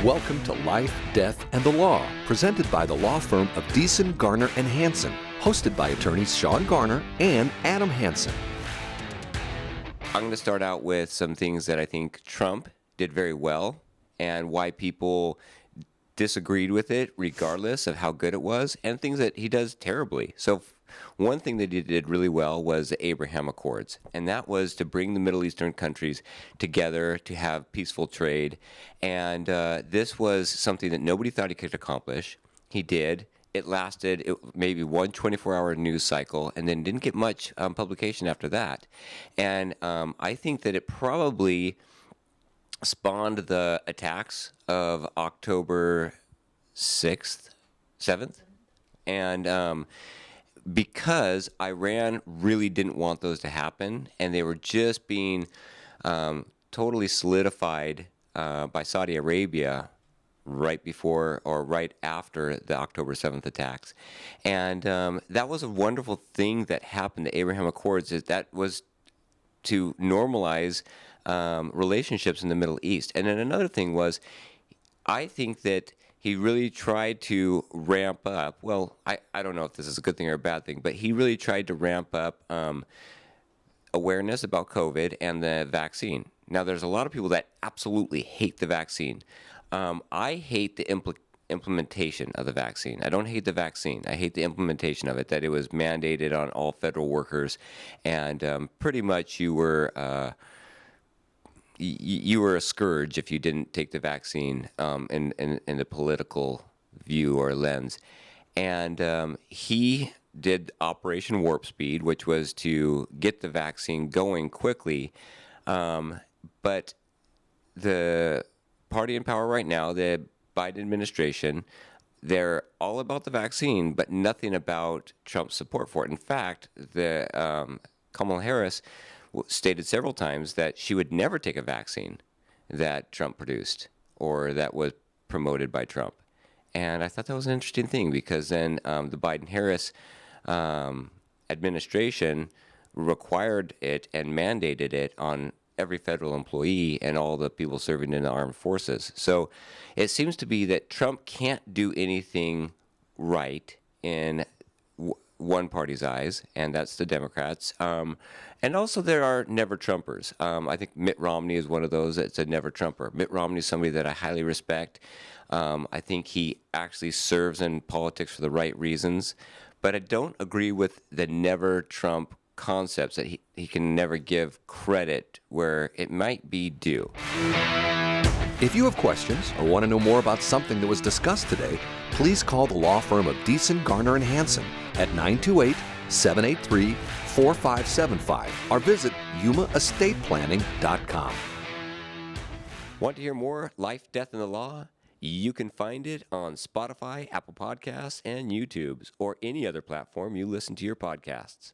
Welcome to Life, Death, and the Law, presented by the law firm of Deason, Garner, and Hansen, hosted by attorneys Shawn Garner and Adam Hansen. I'm going to start out with some things that I think Trump did very well and why people disagreed with it regardless of how good it was, and things that he does terribly. So one thing that he did really well was the Abraham Accords, and that was to bring the Middle Eastern countries together to have peaceful trade. And this was something that nobody thought he could accomplish. He did. It lasted maybe one 24-hour news cycle, and then didn't get much publication after that. And I think that it probably spawned the attacks of October 6th, 7th, and because Iran really didn't want those to happen, and they were just being totally solidified by Saudi Arabia right before or right after the October 7th attacks. And that was a wonderful thing that happened. The Abraham Accords, that was to normalize relationships in the Middle East. And then another thing was, I think that he really tried to ramp up, well, I don't know if this is a good thing or a bad thing, but he really tried to ramp up awareness about COVID and the vaccine. Now, there's a lot of people that absolutely hate the vaccine. I hate the implementation of the vaccine. I don't hate the vaccine. I hate the implementation of it, that it was mandated on all federal workers, and pretty much you were a scourge if you didn't take the vaccine in the political view or lens. And he did Operation Warp Speed, which was to get the vaccine going quickly. But the party in power right now, the Biden administration, they're all about the vaccine, but nothing about Trump's support for it. In fact, the Kamala Harris stated several times that she would never take a vaccine that Trump produced or that was promoted by Trump. And I thought that was an interesting thing, because then the Biden-Harris administration required it and mandated it on every federal employee and all the people serving in the armed forces. So it seems to be that Trump can't do anything right in one party's eyes, and that's the Democrats. And also there are never-Trumpers. I think Mitt Romney is one of those that's a never-Trumper. Mitt Romney is somebody that I highly respect. I think he actually serves in politics for the right reasons, but I don't agree with the never-Trump concepts, that he can never give credit where it might be due. If you have questions or want to know more about something that was discussed today, please call the law firm of Deason, Garner, and Hansen at 928-783-4575 or visit yumaestateplanning.com. Want to hear more Life, Death, and the Law? You can find it on Spotify, Apple Podcasts, and YouTube's, or any other platform you listen to your podcasts.